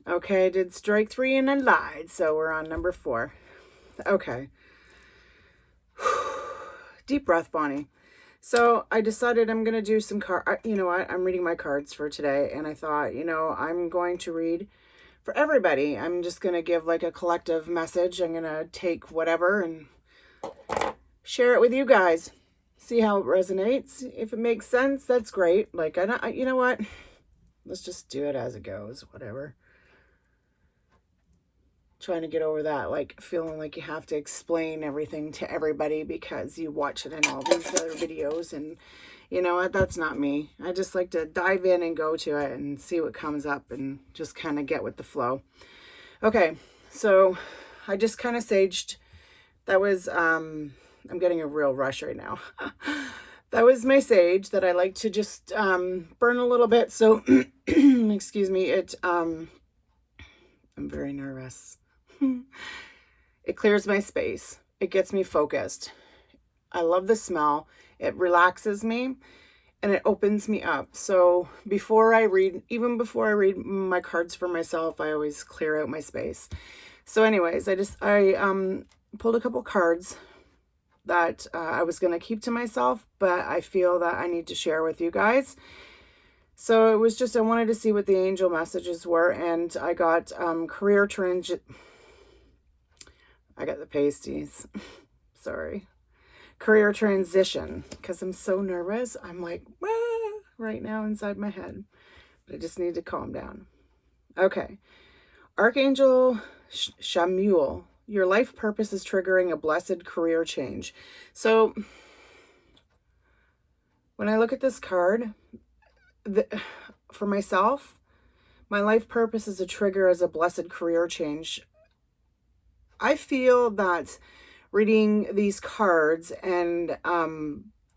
Okay, I did strike 3 and I lied, so we're on number 4. Okay. Deep breath, Bonnie. So I decided I'm going to do some you know what? I'm reading my cards for today, and I thought, I'm going to read for everybody. I'm just going to give like a collective message. I'm going to take whatever and share it with you guys. See how it resonates. If it makes sense, that's great. Like, you know what? Let's just do it as it goes, whatever. Trying to get over that, like, feeling like you have to explain everything to everybody because you watch it in all these other videos. And you know what? That's not me. I just like to dive in and go to it and see what comes up and just kind of get with the flow. Okay, so I just kind of saged. That was, I'm getting a real rush right now. That was my sage that I like to just burn a little bit. So, excuse me, I'm very nervous. It clears my space. It gets me focused. I love the smell. It relaxes me and it opens me up. So even before I read my cards for myself, I always clear out my space. So anyways, I pulled a couple cards that I was going to keep to myself, but I feel that I need to share with you guys. So it was just, I wanted to see what the angel messages were, and I got career transition. I got the pasties. Sorry. Career transition, because I'm so nervous. I'm like, right now inside my head. But I just need to calm down. Okay. Archangel Shamuel, your life purpose is triggering a blessed career change. So when I look at this card, for myself, my life purpose is a trigger as a blessed career change. I feel that reading these cards and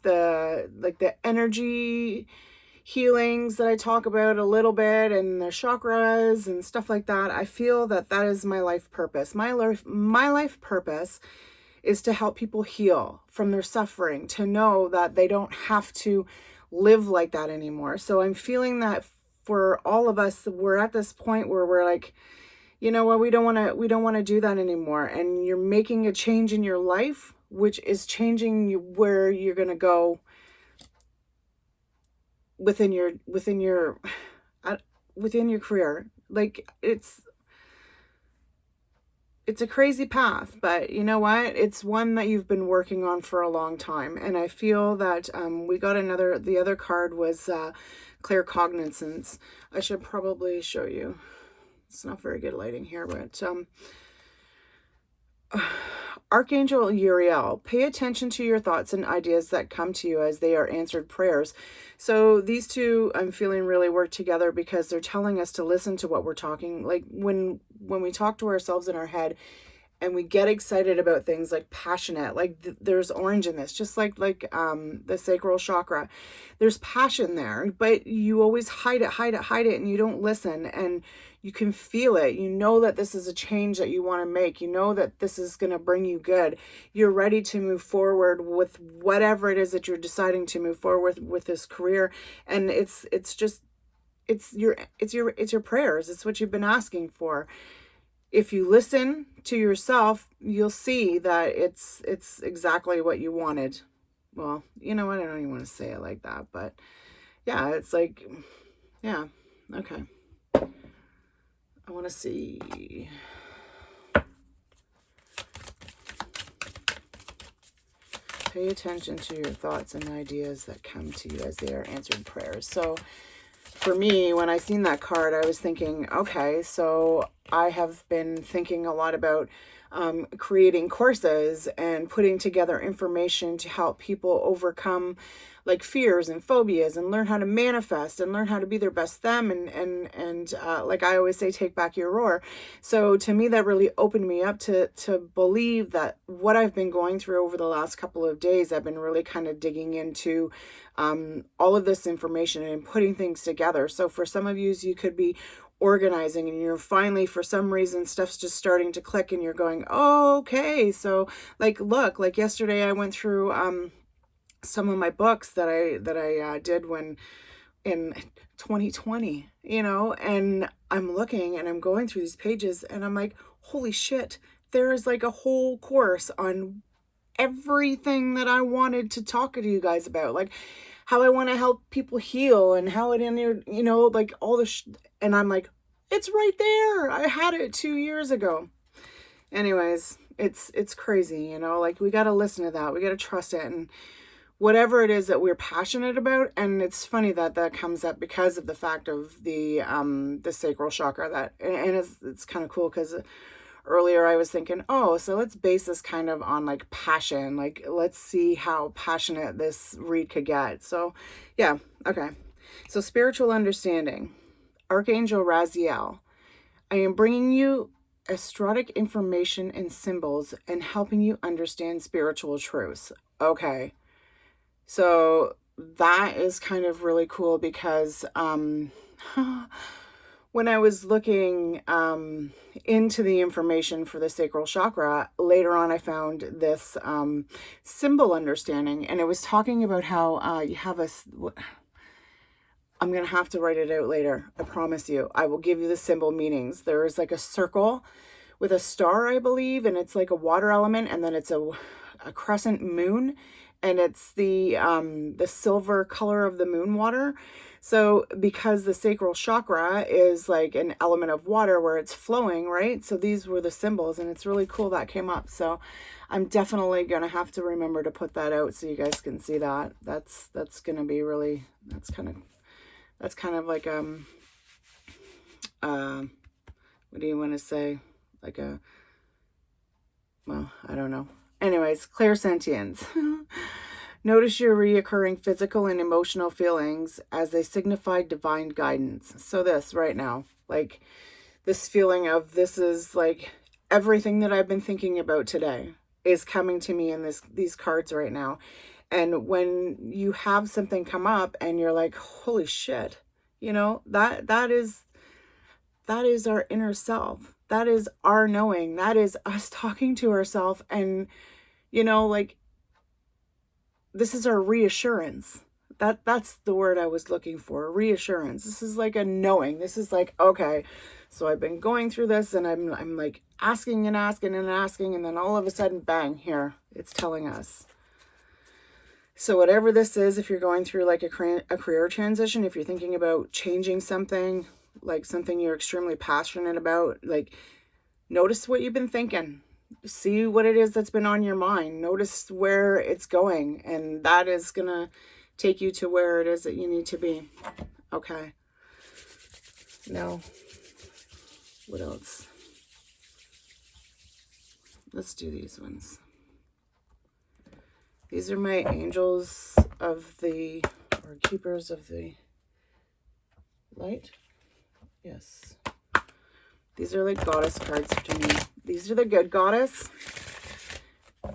the energy healings that I talk about a little bit and the chakras and stuff like that, I feel that that is my life purpose. My life purpose is to help people heal from their suffering, to know that they don't have to live like that anymore. So I'm feeling that for all of us, we're at this point where we're like, you know what, we don't want to do that anymore. And you're making a change in your life, which is changing where you're going to go within your career. Like, it's a crazy path, but you know what? It's one that you've been working on for a long time. And I feel that we got the other card was Clairsentience. I should probably show you. It's not very good lighting here, but Archangel Uriel, pay attention to your thoughts and ideas that come to you as they are answered prayers. So these two, I'm feeling, really work together because they're telling us to listen to what we're talking. Like when we talk to ourselves in our head and we get excited about things, like passionate, like there's orange in this, just like the sacral chakra. There's passion there, but you always hide it, and you don't listen, and you can feel it. You know that this is a change that you want to make. You know that this is going to bring you good. You're ready to move forward with whatever it is that you're deciding to move forward with this career. And it's your prayers. It's what you've been asking for. If you listen to yourself, you'll see that it's exactly what you wanted. Well, you know what? I don't even want to say it like that, but yeah, it's like, yeah, okay. I want to see. Pay attention to your thoughts and ideas that come to you as they are answered prayers. So for me, when I seen that card, I was thinking, okay, so I have been thinking a lot about creating courses and putting together information to help people overcome like fears and phobias and learn how to manifest and learn how to be their best them and like I always say, take back your roar. So to me, that really opened me up to believe that what I've been going through over the last couple of days, I've been really kind of digging into all of this information and putting things together. So for some of you could be organizing and you're finally, for some reason, stuff's just starting to click and you're going, oh, okay. So like, look, like yesterday I went through some of my books that I did when in 2020, and I'm looking and I'm going through these pages and I'm like, holy shit, there is like a whole course on everything that I wanted to talk to you guys about, like how I want to help people heal and how it in there, you know, like all the and I'm like, it's right there. I had it 2 years ago. Anyways, it's crazy, you know, like we got to listen to that. We got to trust it, and whatever it is that we're passionate about. And it's funny that that comes up because of the fact of the sacral chakra, that, and it's kind of cool because earlier I was thinking, oh, so let's base this kind of on like passion, like let's see how passionate this read could get. So yeah, okay. So spiritual understanding, Archangel Raziel, I am bringing you astrologic information and symbols and helping you understand spiritual truths. Okay, so that is kind of really cool because when I was looking into the information for the sacral chakra, later on I found this symbol understanding, and it was talking about how you have a... I'm going to have to write it out later. I promise you. I will give you the symbol meanings. There is like a circle with a star, I believe, and it's like a water element, and then it's a crescent moon, and it's the silver color of the moon water. So because the sacral chakra is like an element of water where it's flowing, right? So these were the symbols, and it's really cool that came up. So I'm definitely going to have to remember to put that out so you guys can see that. That's going to be really, that's kind of like, what do you want to say? Like well, I don't know. Anyways, clairsentience. Notice your reoccurring physical and emotional feelings as they signify divine guidance. So this right now, like this feeling of this is like everything that I've been thinking about today is coming to me in these cards right now. And when you have something come up and you're like, holy shit, you know, that is our inner self. That is our knowing. That is us talking to ourselves. And, you know, like, this is our reassurance. That's the word I was looking for, reassurance. This is like a knowing. This is like, okay, so I've been going through this and I'm like asking and asking and asking, and then all of a sudden, bang, here, it's telling us. So whatever this is, if you're going through like a career transition, if you're thinking about changing something, like something you're extremely passionate about, like notice what you've been thinking. See what it is that's been on your mind. Notice where it's going, and that is going to take you to where it is that you need to be. Okay. Now, what else? Let's do these ones. These are my angels of the, or keepers of the light. Yes. These are like goddess cards to me. These are the good goddess.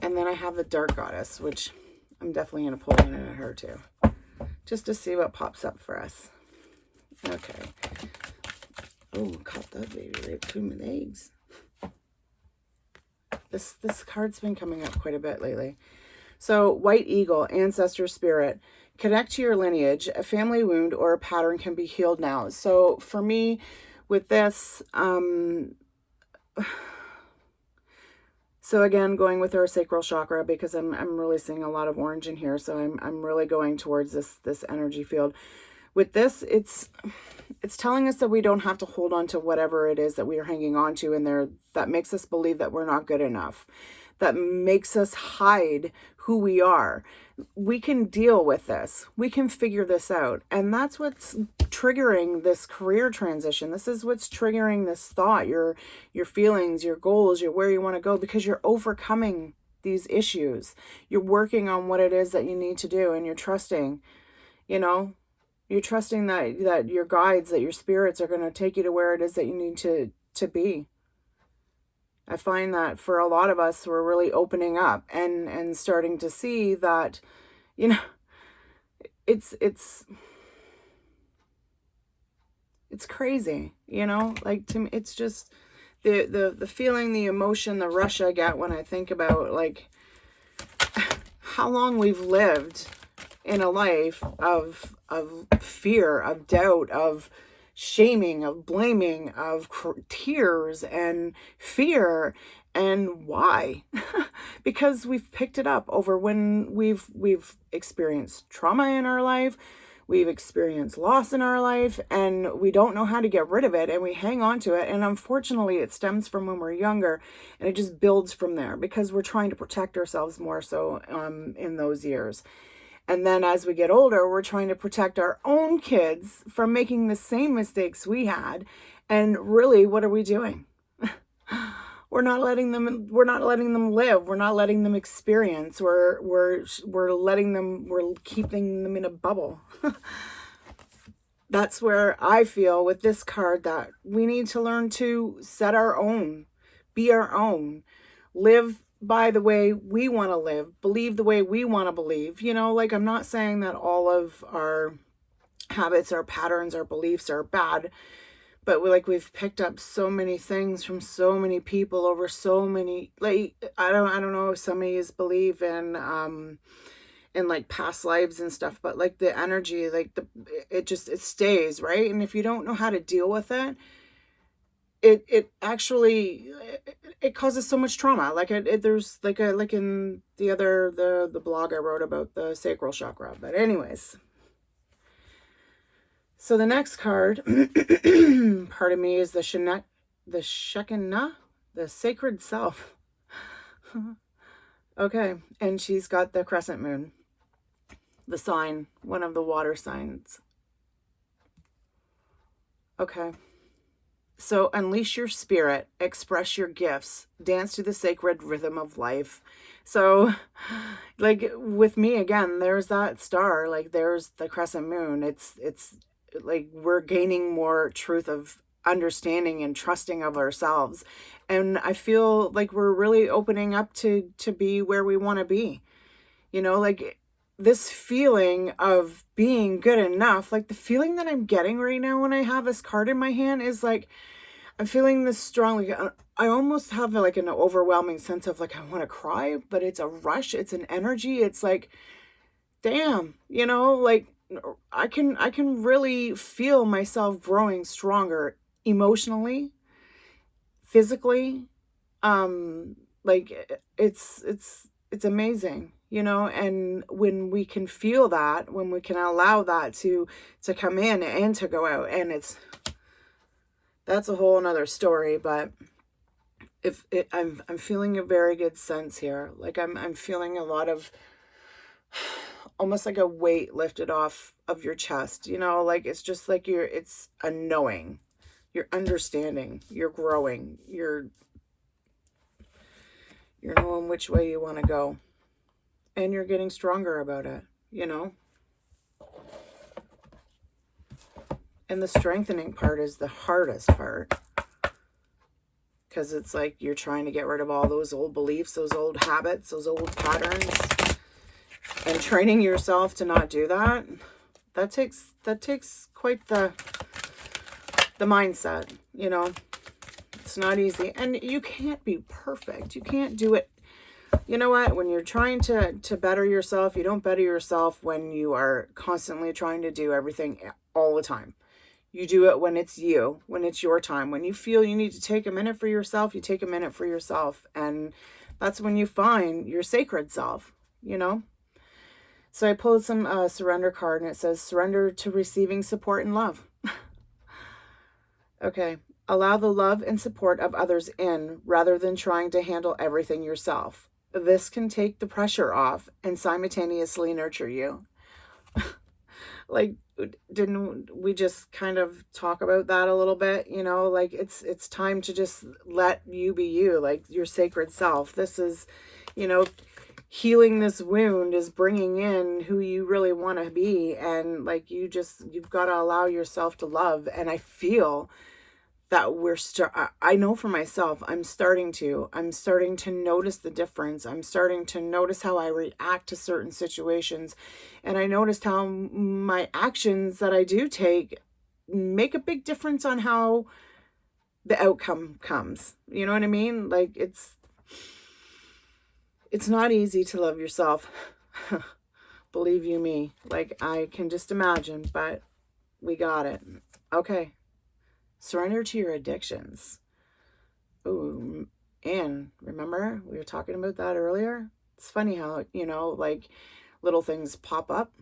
And then I have the dark goddess, which I'm definitely going to pull in at her too. Just to see what pops up for us. Okay. Oh, caught that baby right between my legs. This card's been coming up quite a bit lately. So, white eagle, ancestor spirit. Connect to your lineage. A family wound or a pattern can be healed now. So, for me, with this, so again, going with our sacral chakra, because I'm really seeing a lot of orange in here. So I'm really going towards this energy field. With this, it's telling us that we don't have to hold on to whatever it is that we are hanging on to in there that makes us believe that we're not good enough, that makes us hide who we are. We can deal with this. We can figure this out. And that's what's triggering this career transition. This is what's triggering this thought, your feelings, your goals, your where you want to go, because you're overcoming these issues. You're working on what it is that you need to do, and you're trusting, you know, you're trusting that your guides, that your spirits are going to take you to where it is that you need to be. I find that for a lot of us, we're really opening up and starting to see that, you know, it's crazy, you know, like to me, it's just the feeling, the emotion, the rush I get when I think about like how long we've lived in a life of fear, of doubt, of shaming, of blaming, of tears and fear. And why? Because we've picked it up over when we've experienced trauma in our life, we've experienced loss in our life, and we don't know how to get rid of it, and we hang on to it. And unfortunately, it stems from when we're younger, and it just builds from there because we're trying to protect ourselves more so in those years. And then as we get older, we're trying to protect our own kids from making the same mistakes we had. And really, what are we doing? We're not letting them live. We're not letting them experience. We're keeping them in a bubble. That's where I feel with this card that we need to learn to set our own, be our own, live by the way we want to live, believe the way we want to believe. You know, like, I'm not saying that all of our habits, our patterns, our beliefs are bad, but we've picked up so many things from so many people over so many, like, I don't know if some of you believe in like past lives and stuff, but like the energy, like it stays, right? And if you don't know how to deal with it, it actually, it causes so much trauma. Like there's like in the blog I wrote about the sacral chakra. But anyways, so the next card, part of me is the Shekinah, the sacred self. Okay, and she's got the crescent moon, the sign, one of the water signs. Okay. So unleash your spirit, express your gifts, dance to the sacred rhythm of life. So like with me, again, there's that star, like there's the crescent moon. It's like we're gaining more truth of understanding and trusting of ourselves. And I feel like we're really opening up to be where we want to be. You know, like this feeling of being good enough, like the feeling that I'm getting right now when I have this card in my hand is like, I'm feeling this strongly. I almost have like an overwhelming sense of like, I want to cry, but it's a rush. It's an energy. It's like, damn, you know, like I can really feel myself growing stronger emotionally, physically. Like it's amazing, you know. And when we can feel that, when we can allow that to come in and to go out, and that's a whole nother story. But I'm feeling a very good sense here. Like I'm feeling a lot of, almost like a weight lifted off of your chest, you know, like it's just like it's a knowing, you're understanding, you're growing, you're knowing which way you want to go, and you're getting stronger about it, you know. And the strengthening part is the hardest part, because it's like you're trying to get rid of all those old beliefs, those old habits, those old patterns, and training yourself to not do that. That takes quite the mindset, you know. It's not easy, and you can't be perfect. You can't do it. You know what? When you're trying to better yourself, you don't better yourself when you are constantly trying to do everything all the time. You do it when it's you, when it's your time. When you feel you need to take a minute for yourself, you take a minute for yourself. And that's when you find your sacred self, you know? So I pulled some surrender card, and it says, surrender to receiving support and love. Okay. Allow the love and support of others in, rather than trying to handle everything yourself. This can take the pressure off and simultaneously nurture you. Like, didn't we just kind of talk about that a little bit? You know, like it's time to just let you be you, like your sacred self. This is, you know, healing this wound is bringing in who you really want to be. And like, you've got to allow yourself to love. And I feel that I know for myself, I'm starting to notice the difference. I'm starting to notice how I react to certain situations. And I noticed how my actions that I do take make a big difference on how the outcome comes. You know what I mean? Like it's not easy to love yourself. Believe you me, like I can just imagine, but we got it. Okay. Surrender to your addictions. Ooh, and remember, we were talking about that earlier? It's funny how, like little things pop up.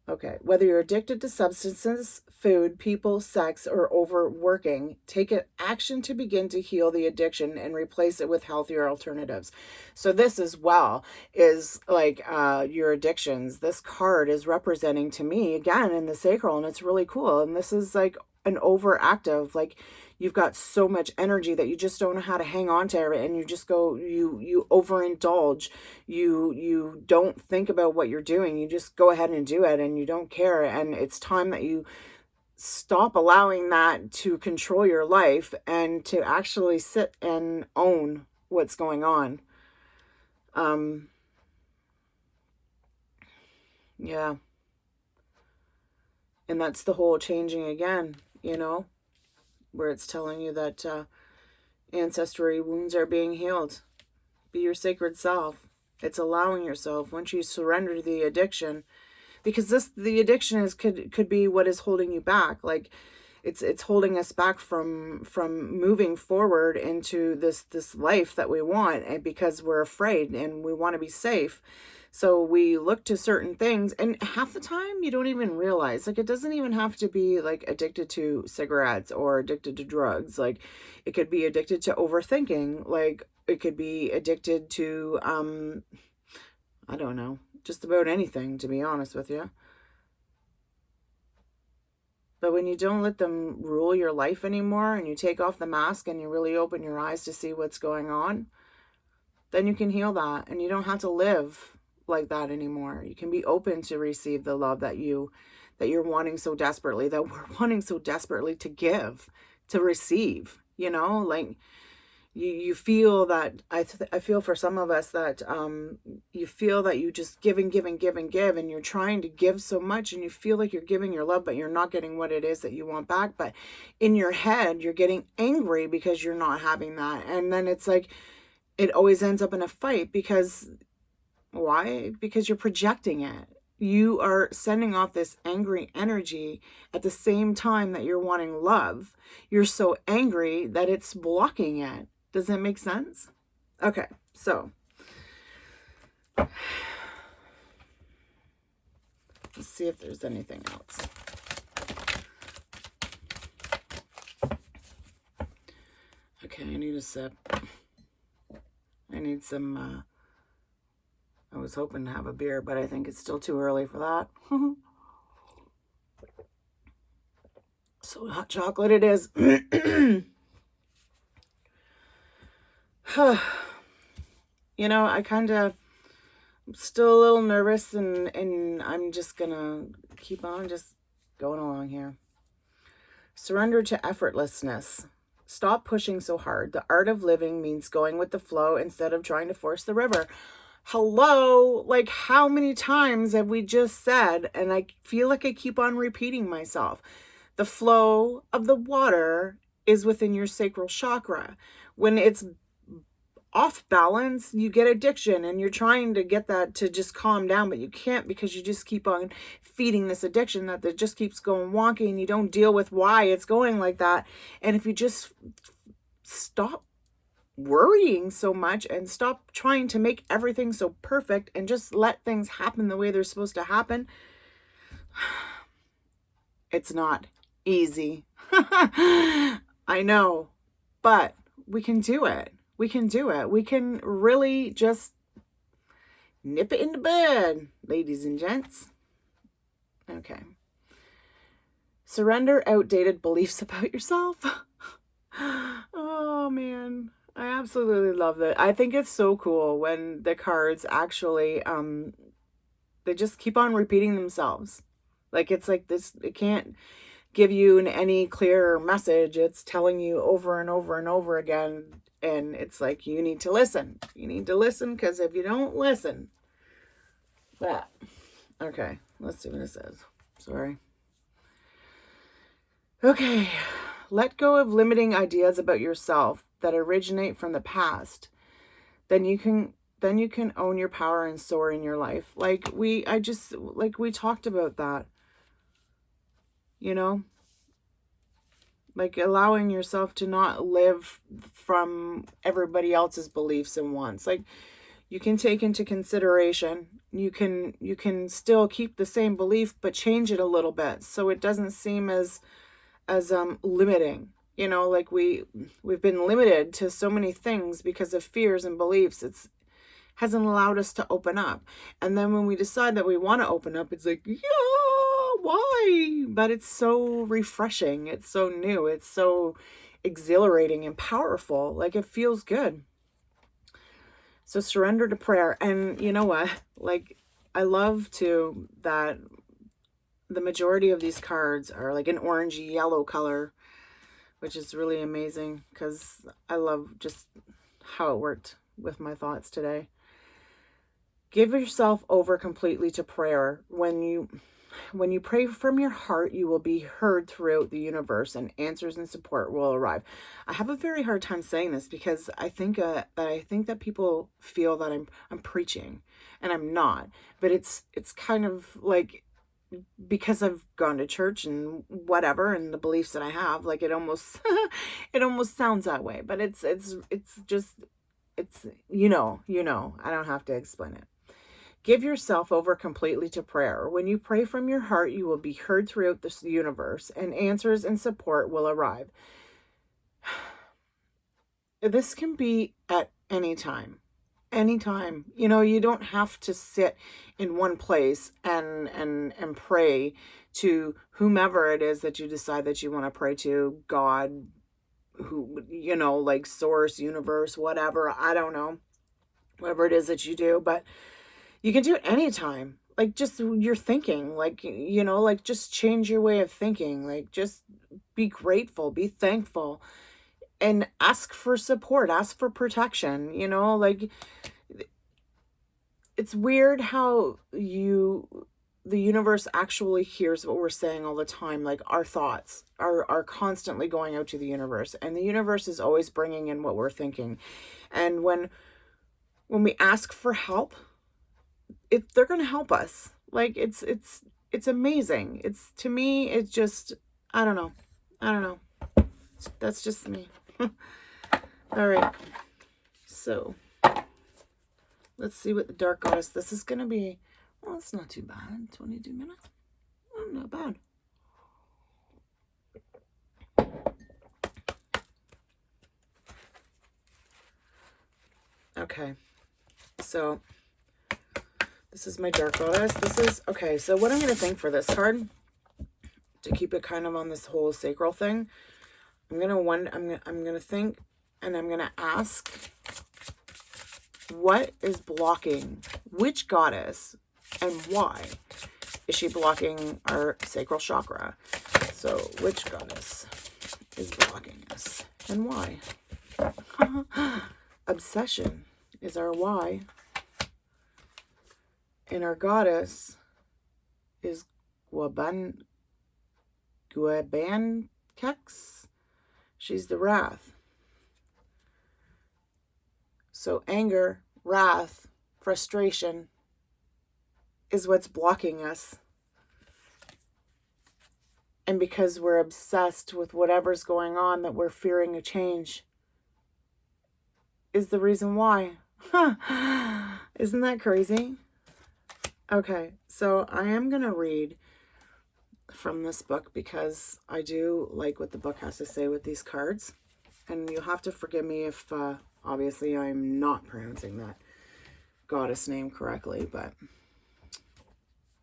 Okay, whether you're addicted to substances, food, people, sex, or overworking, take action to begin to heal the addiction and replace it with healthier alternatives. So this as well is like your addictions. This card is representing to me again in the sacral, and it's really cool. And this is like an overactive, like you've got so much energy that you just don't know how to hang on to it, and you just go, you overindulge, you don't think about what you're doing, you just go ahead and do it, and you don't care. And it's time that you stop allowing that to control your life and to actually sit and own what's going on. Yeah. And that's the whole changing again, where it's telling you that ancestry wounds are being healed. Be your sacred self. It's allowing yourself, once you surrender to the addiction, because the addiction could be what is holding you back. Like it's holding us back from moving forward into this life that we want, and because we're afraid and we want to be safe. So we look to certain things, and half the time you don't even realize, like, it doesn't even have to be like addicted to cigarettes or addicted to drugs. Like it could be addicted to overthinking. Like it could be addicted to, I don't know, just about anything, to be honest with you. But when you don't let them rule your life anymore, and you take off the mask and you really open your eyes to see what's going on, then you can heal that, and you don't have to live like that anymore. You can be open to receive the love that you're wanting so desperately, that we're wanting so desperately to give, to receive, like you feel that, I feel for some of us that you feel that you just give and give and give and give, and you're trying to give so much, and you feel like you're giving your love, but you're not getting what it is that you want back. But in your head, you're getting angry because you're not having that. And then it's like, it always ends up in a fight. Because why? Because you're projecting it. You are sending off this angry energy at the same time that you're wanting love. You're so angry that it's blocking it. Does that make sense? Okay, so let's see if there's anything else. Okay, I need a sip. I need some, I was hoping to have a beer, but I think it's still too early for that. So hot chocolate it is. I kind of still a little nervous, and I'm just gonna keep on just going along here. Surrender to effortlessness. Stop pushing so hard. The art of living means going with the flow instead of trying to force the river. Hello, like how many times have we just said, and I feel like I keep on repeating myself, the flow of the water is within your sacral chakra. When it's off balance, you get addiction, and you're trying to get that to just calm down, but you can't, because you just keep on feeding this addiction that just keeps going wonky, and you don't deal with why it's going like that. And if you just stop worrying so much and stop trying to make everything so perfect and just let things happen the way they're supposed to happen, it's not easy. I know, but we can do it. We can do it. We can really just nip it in the bud, ladies and gents. Okay. Surrender outdated beliefs about yourself. Oh, man. I absolutely love that. I think it's so cool when the cards actually, they just keep on repeating themselves. Like, it's like this, it can't give you any clearer message. It's telling you over and over and over again. And it's like, you need to listen. You need to listen, because if you don't listen, that. Okay, let's see what it says. Sorry. Okay, let go of limiting ideas about yourself that originate from the past. Then you can own your power and soar in your life. Like we talked about that. Like allowing yourself to not live from everybody else's beliefs and wants. Like you can take into consideration, you can still keep the same belief but change it a little bit so it doesn't seem as limiting. You know, like we've been limited to so many things because of fears and beliefs. It's hasn't allowed us to open up. And then when we decide that we want to open up, it's like, yeah, why? But it's so refreshing. It's so new. It's so exhilarating and powerful. Like it feels good. So surrender to prayer. And you know what? Like I love to that the majority of these cards are like an orangey yellow color, which is really amazing because I love just how it worked with my thoughts today. Give yourself over completely to prayer. When you pray from your heart, you will be heard throughout the universe and answers and support will arrive. I have a very hard time saying this because I think that people feel that I'm preaching and I'm not. But it's kind of like because I've gone to church and whatever and the beliefs that I have, like it almost it almost sounds that way. But it's just you know, I don't have to explain it. Give yourself over completely to prayer. When you pray from your heart, you will be heard throughout this universe and answers and support will arrive. This can be at any time. Anytime. You know, you don't have to sit in one place and pray to whomever it is that you decide that you want to pray to, God, who, you know, like source, universe, whatever, I don't know, whatever it is that you do, but you can do it anytime. Like just your thinking, like, you know, like just change your way of thinking, like just be grateful, be thankful, and ask for support, ask for protection, you know, like it's weird how the universe actually hears what we're saying all the time. Like our thoughts are constantly going out to the universe and the universe is always bringing in what we're thinking. And when we ask for help, they're going to help us. Like it's amazing. It's, to me, it's just, I don't know. That's just me. All right. So let's see what the Dark Goddess, this is going to be. Well, it's not too bad. 22 minutes. Oh, not bad. Okay. So this is my Dark Goddess. This is, okay, so what I'm going to think for this card, to keep it kind of on this whole sacral thing, I'm going to think, and I'm going to ask, what is blocking which goddess and why is she blocking our sacral chakra? So which goddess is blocking us and why? Obsession is our why. And our goddess is Guabankex. She's the wrath. So anger, wrath, frustration is what's blocking us. And because we're obsessed with whatever's going on, that we're fearing a change is the reason why. Isn't that crazy? Okay, so I am going to read from this book because I do like what the book has to say with these cards. And you'll have to forgive me if, obviously, I'm not pronouncing that goddess name correctly, but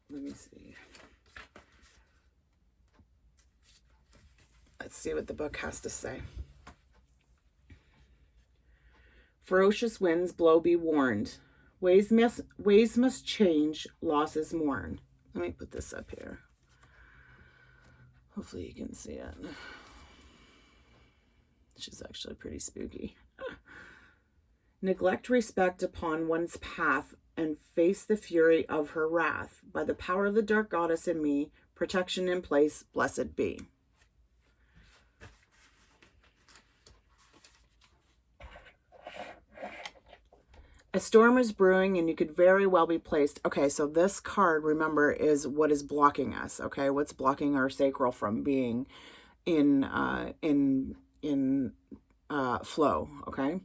let me see. Let's see what the book has to say. Ferocious winds blow, be warned. Ways must change, losses mourn. Let me put this up here. Hopefully you can see it. She's actually pretty spooky. Neglect respect upon one's path and face the fury of her wrath. By the power of the Dark Goddess in me, protection in place, blessed be. A storm is brewing and you could very well be placed. Okay, so this card, remember, is what is blocking us. Okay, what's blocking our sacral from being in flow. Okay.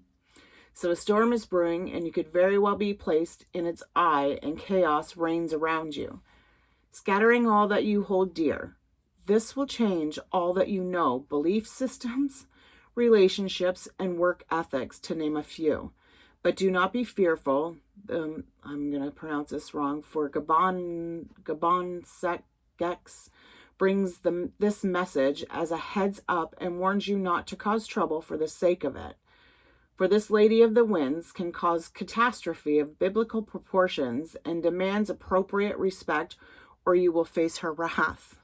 So a storm is brewing, and you could very well be placed in its eye, and chaos reigns around you, scattering all that you hold dear. This will change all that you know, belief systems, relationships, and work ethics, to name a few. But do not be fearful. I'm going to pronounce this wrong. For Gabon Sex brings this message as a heads up and warns you not to cause trouble for the sake of it. For this Lady of the Winds can cause catastrophe of biblical proportions and demands appropriate respect, or you will face her wrath.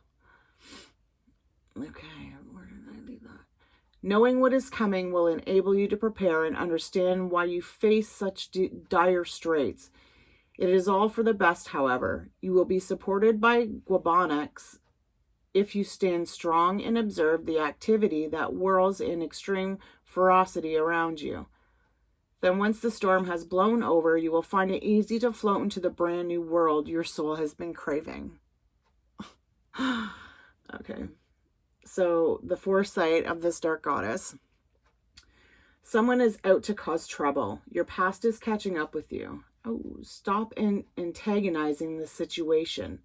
Okay, where did I leave that? Knowing what is coming will enable you to prepare and understand why you face such dire straits. It is all for the best, however. You will be supported by Guabanax if you stand strong and observe the activity that whirls in extreme ferocity around you. Then once the storm has blown over, you will find it easy to float into the brand new world your soul has been craving. Okay. So the foresight of this dark goddess. Someone is out to cause trouble. Your past is catching up with you. Oh, stop antagonizing the situation.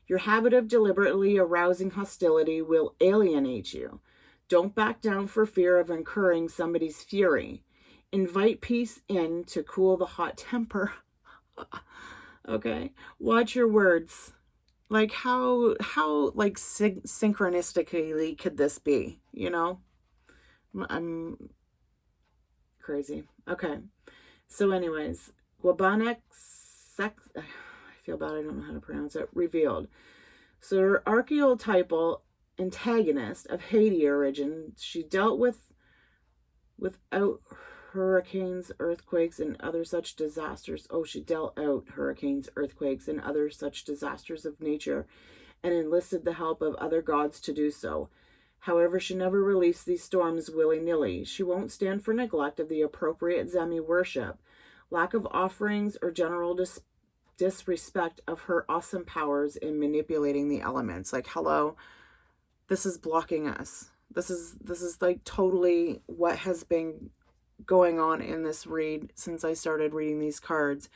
Your habit of deliberately arousing hostility will alienate you. Don't back down for fear of incurring somebody's fury. Invite peace in to cool the hot temper. Okay. Watch your words. Like how like synchronistically could this be? You know? I'm crazy. Okay. So anyways, Guabanek sex, I feel bad, I don't know how to pronounce it, revealed. So her archetypal antagonist of Haiti origin, she dealt without hurricanes, earthquakes, and other such disasters. Oh, she dealt out hurricanes, earthquakes, and other such disasters of nature, and enlisted the help of other gods to do so. However, she never released these storms willy-nilly. She won't stand for neglect of the appropriate Zemi worship, lack of offerings, or general disrespect of her awesome powers in manipulating the elements. Like, hello, this is blocking us. This is like totally what has been going on in this read since I started reading these cards,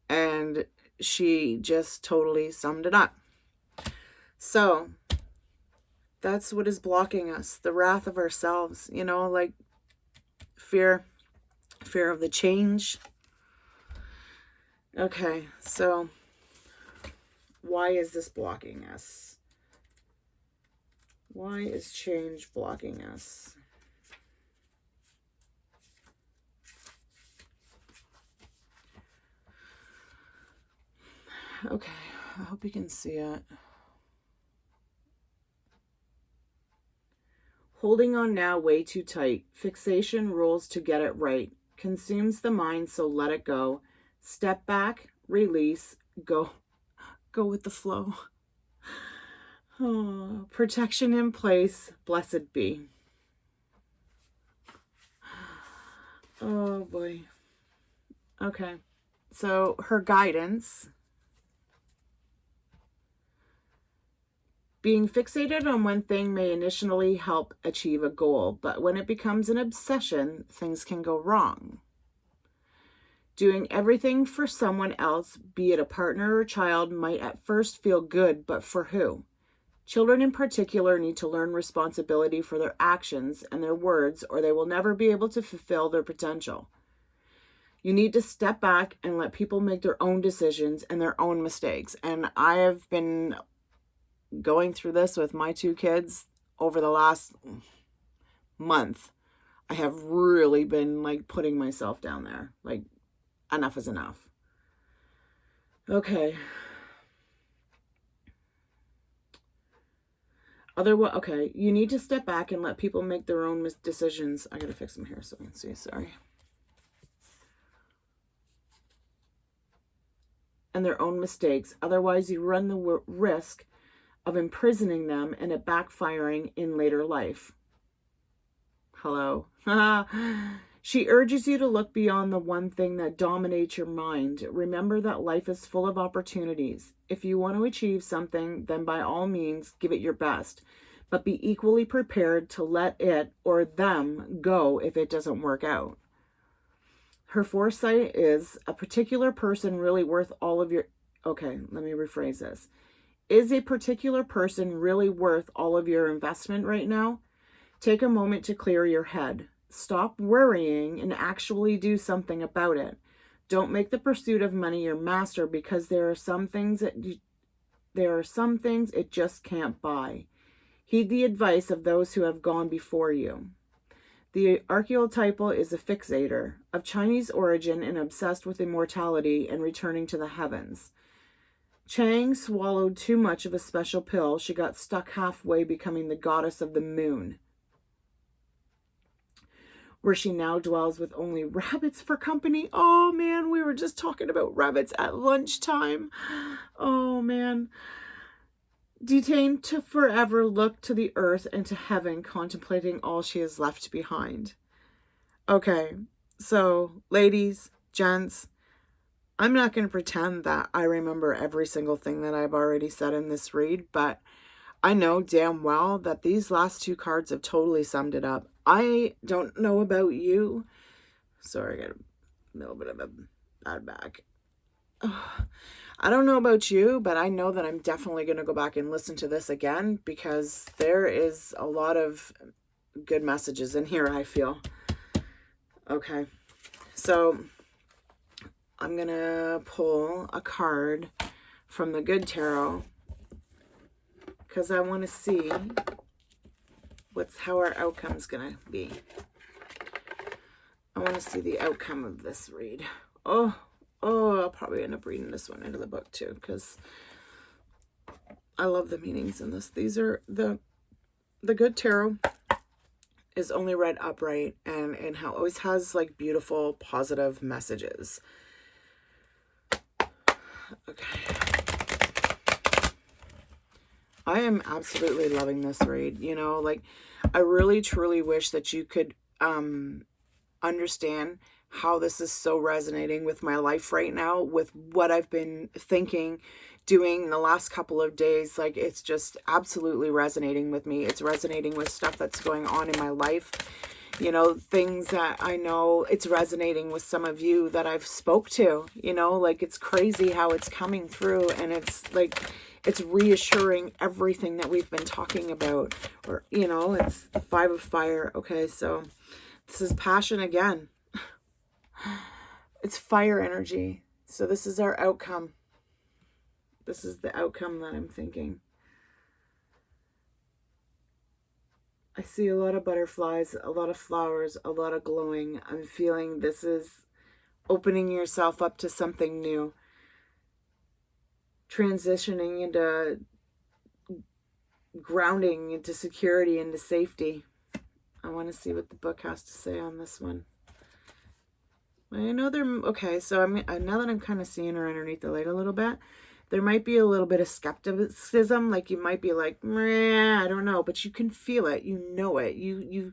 and she just totally summed it up. So that's what is blocking us, the wrath of ourselves, you know, like fear of the change. Okay, so why is this blocking us? Why is change blocking us? Okay, I hope you can see it. Holding on now way too tight. Fixation rules to get it right. Consumes the mind, so let it go. Step back, release, go with the flow. Oh, protection in place, blessed be. Oh boy. Okay, so her guidance. Being fixated on one thing may initially help achieve a goal, but when it becomes an obsession, things can go wrong. Doing everything for someone else, be it a partner or child, might at first feel good, but for who? Children in particular need to learn responsibility for their actions and their words, or they will never be able to fulfill their potential. You need to step back and let people make their own decisions and their own mistakes. And I have been going through this with my two kids over the last month. I have really been like putting myself down there. Like, enough is enough. Okay. Okay, you need to step back and let people make their own decisions. I gotta fix them here so I can see, sorry. And their own mistakes. Otherwise, you run the risk of imprisoning them and it backfiring in later life. Hello. She urges you to look beyond the one thing that dominates your mind. Remember that life is full of opportunities. If you want to achieve something, then by all means, give it your best. but be equally prepared to let it or them go if it doesn't work out. Her foresight is a particular person really worth all of your... Okay, let me rephrase this. Is a particular person really worth all of your investment right now? Take a moment to clear your head. Stop worrying and actually do something about it. Don't make the pursuit of money your master, because there are some things it just can't buy. Heed the advice of those who have gone before you. The archetypal is a fixator, of Chinese origin and obsessed with immortality and returning to the heavens. Chang swallowed too much of a special pill. She got stuck halfway, becoming the goddess of the moon, where she now dwells with only rabbits for company. Oh man, we were just talking about rabbits at lunchtime. Oh man. Detained to forever look to the earth and to heaven, contemplating all she has left behind. Okay, so ladies, gents, I'm not going to pretend that I remember every single thing that I've already said in this read, but I know damn well that these last two cards have totally summed it up. I don't know about you. Sorry, I got a little bit of a bad back. I don't know about you, but I know that I'm definitely going to go back and listen to this again, because there is a lot of good messages in here, I feel. Okay, so I'm going to pull a card from the Good Tarot, because I want to see how our outcome's going to be. I want to see the outcome of this read. Oh, I'll probably end up reading this one into the book too, because I love the meanings in this. These are the Good Tarot is only read upright, and how it always has like beautiful, positive messages. Okay. I am absolutely loving this read. You know, like, I really truly wish that you could understand how this is so resonating with my life right now, with what I've been thinking, doing the last couple of days. Like, it's just absolutely resonating with me. It's resonating with stuff that's going on in my life. You know, things that I know, it's resonating with some of you that I've spoke to. You know, like, it's crazy how it's coming through, and it's like, it's reassuring everything that we've been talking about. Or, you know, it's the Five of Fire. Okay, so this is passion again. It's fire energy. So this is our outcome. This is the outcome that I'm thinking. I see a lot of butterflies, a lot of flowers, a lot of glowing. I'm feeling this is opening yourself up to something new. Transitioning into grounding, into security, into safety. I want to see what the book has to say on this one. I know okay, so now that I'm kind of seeing her underneath the light a little bit, there might be a little bit of skepticism. Like, you might be like, meh, I don't know, but you can feel it. You know it. You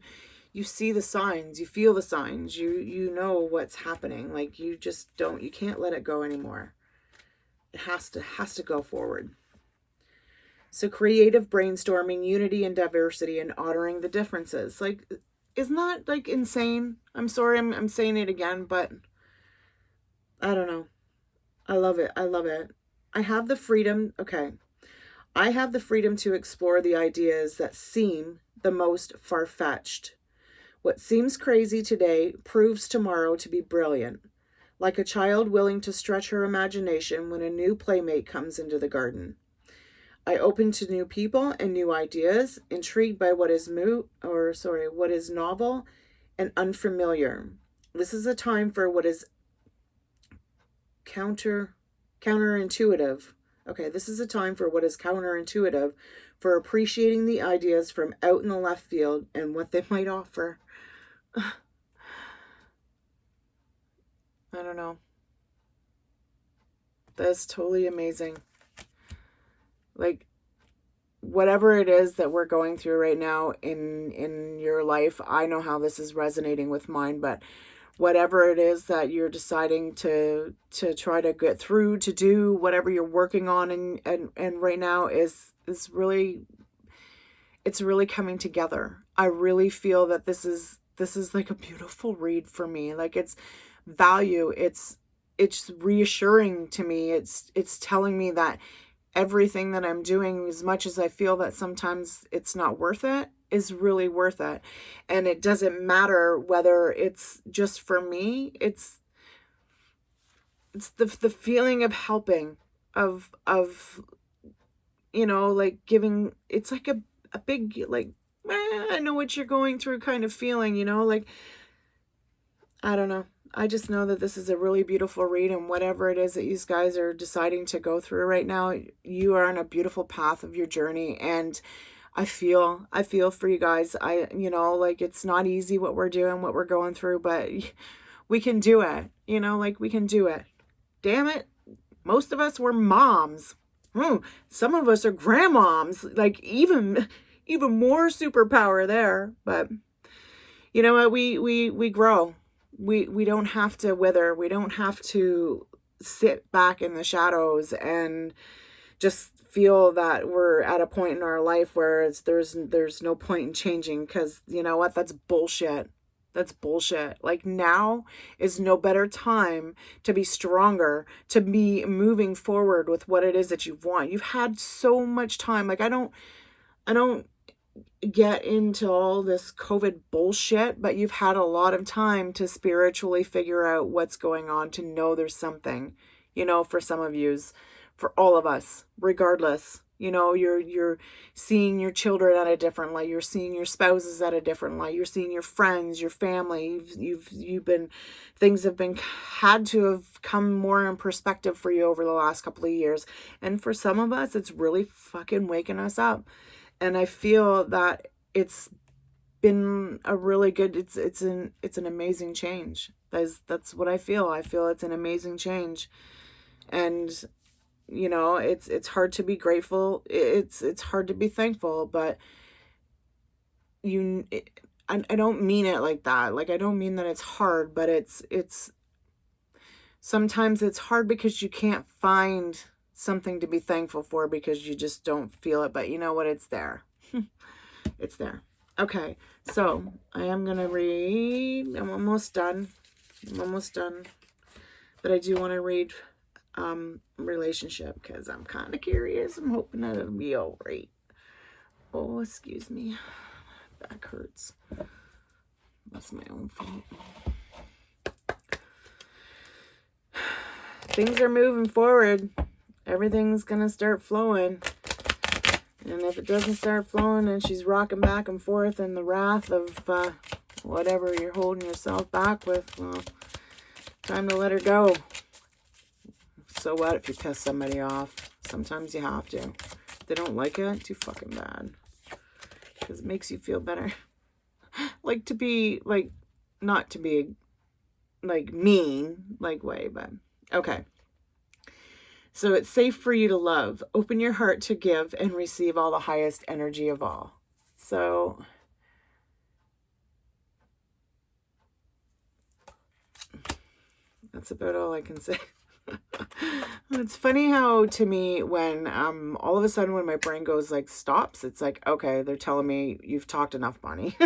see the signs. You feel the signs. You know what's happening. Like, you can't let it go anymore. It has to go forward. So creative brainstorming, unity and diversity, and honoring the differences. Like, isn't that like insane? I'm sorry, I'm saying it again, but I don't know. I love it. I love it. I have the freedom. Okay. I have the freedom to explore the ideas that seem the most far-fetched. What seems crazy today proves tomorrow to be brilliant. Like a child willing to stretch her imagination when a new playmate comes into the garden. I open to new people and new ideas, intrigued by what is novel and unfamiliar. This is a time for what is counterintuitive. Okay, this is a time for what is counterintuitive, for appreciating the ideas from out in the left field and what they might offer. I don't know. That's totally amazing. Like, whatever it is that we're going through right now in your life, I know how this is resonating with mine, but whatever it is that you're deciding to try to get through, to do whatever you're working on and right now is really, it's really coming together. I really feel that this is like a beautiful read for me. Like, it's value. It's reassuring to me. It's telling me that everything that I'm doing, as much as I feel that sometimes it's not worth it, is really worth it. And it doesn't matter whether it's just for me. It's the feeling of helping, of like giving. It's like a big, like, I know what you're going through kind of feeling, like, I don't know. I just know that this is a really beautiful read, and whatever it is that you guys are deciding to go through right now, you are on a beautiful path of your journey. And I feel for you guys. Like, it's not easy what we're doing, what we're going through, but we can do it. Like, we can do it. Damn it. Most of us were moms. Some of us are grandmoms. Like, even more superpower there. But you know what? We grow. We don't have to wither. We don't have to sit back in the shadows and just feel that we're at a point in our life where there's no point in changing, because you know what? That's bullshit. That's bullshit. Like, now is no better time to be stronger, to be moving forward with what it is that you want. You've had so much time. Like, I don't get into all this COVID bullshit, but you've had a lot of time to spiritually figure out what's going on, to know there's something, for some of yous, for all of us, regardless. You're seeing your children at a different light. You're seeing your spouses at a different light. You're seeing your friends, your family. Things have had to have come more in perspective for you over the last couple of years. And for some of us, it's really fucking waking us up. And I feel that it's been a really good, it's an amazing change. That's what I feel. I feel it's an amazing change. And it's hard to be grateful. It's hard to be thankful, but I don't mean it like that. Like, I don't mean that it's hard, but it's sometimes it's hard because you can't find something to be thankful for because you just don't feel it. But you know what? It's there. It's there. Okay, so I am going to read. I'm almost done. But I do want to read relationship, because I'm kind of curious. I'm hoping that it'll be all right. Oh, excuse me. Back hurts. That's my own fault. Things are moving forward. Everything's going to start flowing. And if it doesn't start flowing and she's rocking back and forth in the wrath of whatever you're holding yourself back with, well, time to let her go. So what if you piss somebody off? Sometimes you have to. If they don't like it, too fucking bad. Because it makes you feel better. Like, to be, like, not to be, like, mean, like, way, but, okay. So it's safe for you to love. Open your heart to give and receive all the highest energy of all. So that's about all I can say. It's funny how, to me, when all of a sudden when my brain goes like stops, it's like, okay, they're telling me you've talked enough, Bonnie.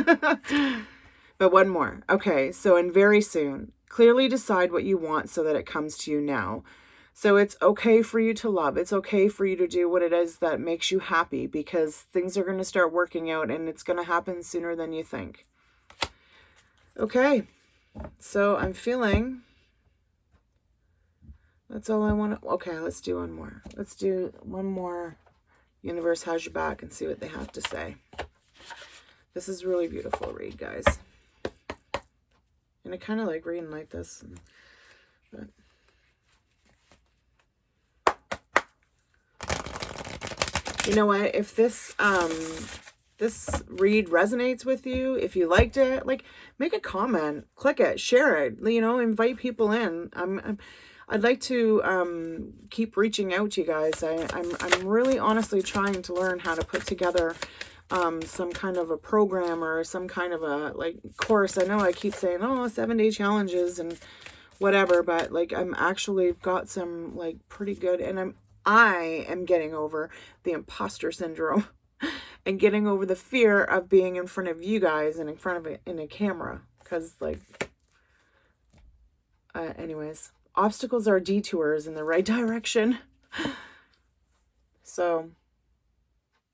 But one more. Okay, so and very soon, clearly decide what you want so that it comes to you now. So it's okay for you to love. It's okay for you to do what it is that makes you happy, because things are going to start working out, and it's going to happen sooner than you think. Okay, so I'm feeling... That's all I want to... Okay, let's do one more. Let's do one more. Universe has your back, and see what they have to say. This is really beautiful read, guys. And I kind of like reading like this. But you know what? If this read resonates with you, if you liked it, like, make a comment, click it, share it, invite people in. I'd like to keep reaching out to you guys. I'm really honestly trying to learn how to put together some kind of a program or some kind of a course. I know I keep saying, 7-day challenges and whatever, but I'm actually got some pretty good, and I am getting over the imposter syndrome. and getting over the fear of being in front of you guys and in front of it in a camera. Because, like, anyways, obstacles are detours in the right direction. So,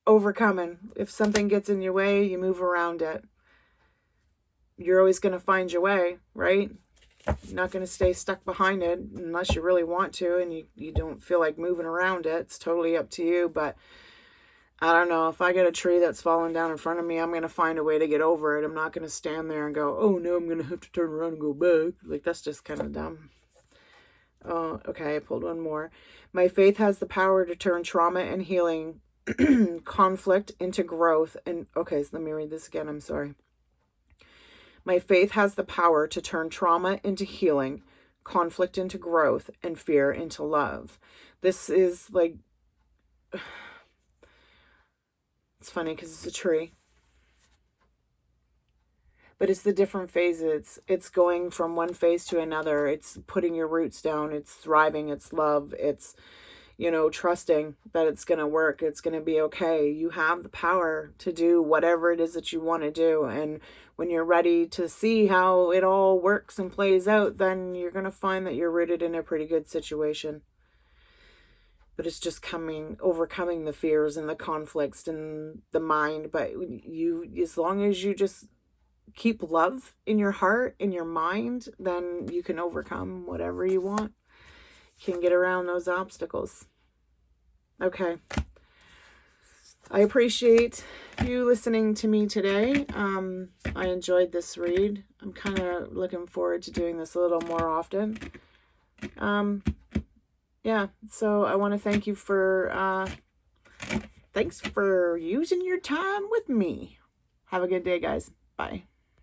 overcoming. If something gets in your way, you move around it. You're always going to find your way, right? You're not going to stay stuck behind it unless you really want to and you don't feel like moving around it. It's totally up to you. But I don't know. If I get a tree that's falling down in front of me, I'm going to find a way to get over it. I'm not going to stand there and go, oh, no, I'm going to have to turn around and go back. Like, that's just kind of dumb. Oh, okay, I pulled one more. My faith has the power to turn trauma and healing, conflict into growth. And, okay, so let me read this again. I'm sorry. My faith has the power to turn trauma into healing, conflict into growth, and fear into love. This is like, it's funny because it's a tree. But it's the different phases. It's going from one phase to another. It's putting your roots down. It's thriving. It's love. It's, you know, trusting that it's going to work. It's going to be okay. You have the power to do whatever it is that you want to do. And when you're ready to see how it all works and plays out, then you're going to find that you're rooted in a pretty good situation. But it's just overcoming the fears and the conflicts and the mind. But you, as long as you just keep love in your heart, in your mind, then you can overcome whatever you want. You can get around those obstacles. Okay. I appreciate you listening to me today. I enjoyed this read. I'm kind of looking forward to doing this a little more often. Yeah, so I want to thank you for, thanks for using your time with me. Have a good day, guys. Bye.